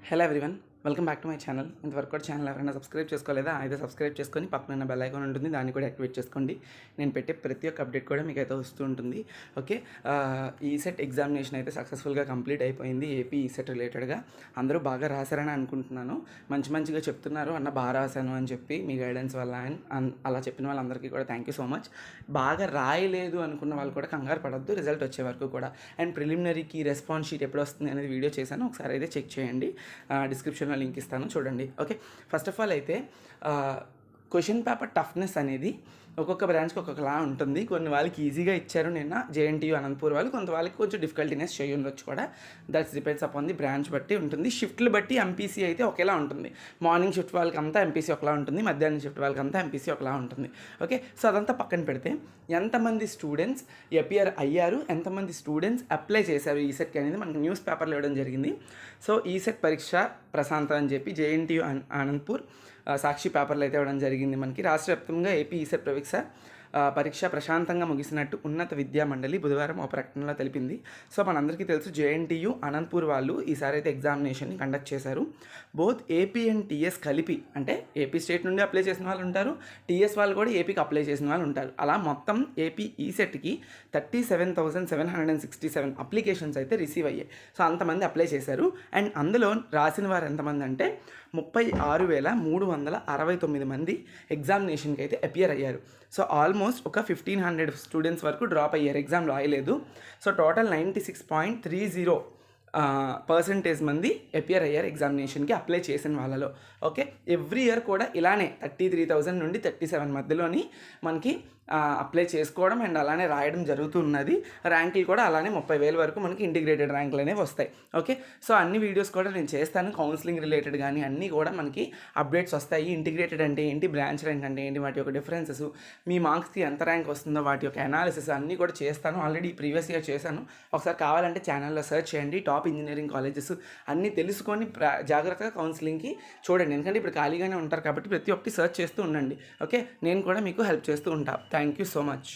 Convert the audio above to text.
Hello everyone, welcome back to my channel. ఇంతవరకు కూడా channel ఎవరైనా సబ్స్క్రైబ్ చేసుకోలేదా? అయితే సబ్స్క్రైబ్ చేసుకొని పక్కన బెల్ ఐకాన్ ఉంటుంది, దాన్ని కూడా యాక్టివేట్ చేసుకోండి. నేను పెట్టే ప్రతి ఒక్క అప్డేట్ కూడా మీకు అయితే వస్తూ ఉంటుంది. ఓకే, ఈసెట్ ఎగ్జామినేషన్ అయితే సక్సెస్ఫుల్గా కంప్లీట్ అయిపోయింది. ఏపీ ఈసెట్ రిలేటెడ్గా అందరూ బాగా రాశారని అనుకుంటున్నాను. మంచిగా చెప్తున్నారు అన్న, బాగా రాశాను అని చెప్పి మీ గైడెన్స్ వల్ల అలా చెప్పిన వాళ్ళందరికీ కూడా థ్యాంక్ యూ సో మచ్. బాగా రాయలేదు అనుకున్న వాళ్ళు కూడా కంగారు పడద్దు, రిజల్ట్ వచ్చే వరకు కూడా. అండ్ ప్రిలిమినరీకి రెస్పాన్స్ షీట్ ఎప్పుడు వస్తుంది అనేది వీడియో చేశాను, ఒకసారి అయితే చెక్ చేయండి. డిస్క్రిప్షన్లో లింక్ ఇస్తాను, చూడండి. ఓకే, ఫస్ట్ ఆఫ్ ఆల్ అయితే క్వశ్చన్ పేపర్ టఫ్నెస్ అనేది ఒక్కొక్క బ్రాంచ్కి ఒక్కొక్కలా ఉంటుంది. కొన్ని వాళ్ళకి ఈజీగా ఇచ్చారు నిన్న జేఎన్టీయూ అనంతపూర్ వాళ్ళు, కొంత వాళ్ళకి కొంచెం డిఫికల్టీనెస్ చేయి ఉండొచ్చు కూడా. That's depends upon the branch బట్టి ఉంటుంది. షిఫ్ట్లు బట్టి ఎంపీసీ అయితే ఒకేలా ఉంటుంది. మార్నింగ్ షిఫ్ట్ వాళ్ళకి అంతా ఎంపీసీ ఒకలా ఉంటుంది, మధ్యాహ్నం షిఫ్ట్ వాళ్ళకి అంతా ఎంపీసీ ఒకలా ఉంటుంది. ఓకే, సో అదంతా పక్కన పెడితే ఎంతమంది స్టూడెంట్స్ అపియర్ అయ్యారు, ఎంతమంది స్టూడెంట్స్ అప్లై చేశారు ఈసెట్కి అనేది మనకి న్యూస్ పేపర్లో ఇవ్వడం జరిగింది. సో ఈసెట్ పరీక్ష ప్రశాంత అని చెప్పి జేఎన్టీయూ అనంతపూర్ సాక్షి పేపర్లు అయితే ఇవ్వడం జరిగింది. మనకి రాష్ట్ర వ్యాప్తంగా ఏపీ ఈసెట్ పరీక్ష ప్రశాంతంగా ముగిసినట్టు ఉన్నత విద్యా మండలి బుధవారం ఒక ప్రకటనలో తెలిపింది. సో మనందరికీ తెలుసు, జేఎన్టీయూ అనంతపూర్ వాళ్ళు ఈసారి అయితే ఎగ్జామినేషన్ని కండక్ట్ చేశారు. బోత్ ఏపీ అండ్ టీఎస్ కలిపి, అంటే ఏపీ స్టేట్ నుండి అప్లై చేసిన వాళ్ళు ఉంటారు, టీఎస్ వాళ్ళు కూడా ఏపీకి అప్లై చేసిన వాళ్ళు ఉంటారు. అలా మొత్తం ఏపీ ఈసెట్కి 37,767 అప్లికేషన్స్ అయితే రిసీవ్ అయ్యాయి. సో అంతమంది అప్లై చేశారు. అండ్ అందులో రాసిన వారు ఎంతమంది అంటే 36,369 మంది ఎగ్జామినేషన్కి అయితే అపియర్ అయ్యారు. సో ఆల్మోస్ట్ ఒక 1,500 స్టూడెంట్స్ వరకు డ్రాప్ అయ్యారు, ఎగ్జామ్ రాయలేదు. సో టోటల్ 96.30% మంది అపియర్ అయ్యారు ఎగ్జామినేషన్కి అప్లై చేసిన వాళ్ళలో. ఓకే, ఎవ్రీ ఇయర్ కూడా ఇలానే 33,000 నుండి 37 మధ్యలోని మనకి అప్లై చేసుకోవడం అండ్ అలానే రాయడం జరుగుతున్నది. ర్యాంకులు కూడా అలానే 30,000 వరకు మనకి ఇంటిగ్రేటెడ్ ర్యాంకులు అనేవి వస్తాయి. ఓకే, సో అన్ని వీడియోస్ కూడా నేను చేస్తాను, కౌన్సిలింగ్ రిలేటెడ్ కానీ అన్నీ కూడా మనకి అప్డేట్స్ వస్తాయి. ఇంటిగ్రేటెడ్ అంటే ఏంటి, బ్రాంచ్ ర్యాంక్ అంటే ఏంటి, వాటి యొక్క డిఫరెన్సెస్, మీ మార్క్స్కి ఎంత ర్యాంక్ వస్తుందో వాటి యొక్క అనాలిసిస్ అన్నీ కూడా చేస్తాను. ఆల్రెడీ ప్రీవియస్ ఇయర్ చేశాను, ఒకసారి కావాలంటే ఛానల్లో సెర్చ్ చేయండి. టాప్ ఇంజనీరింగ్ కాలేజెస్ అన్నీ తెలుసుకొని జాగ్రత్తగా కౌన్సిలింగ్కి చూడండి. ఎందుకంటే ఇప్పుడు ఖాళీగానే ఉంటారు కాబట్టి ప్రతి ఒక్కటి సెర్చ్ చేస్తూ ఉండండి. ఓకే, నేను కూడా మీకు హెల్ప్ చేస్తూ ఉంటాను. Thank you so much.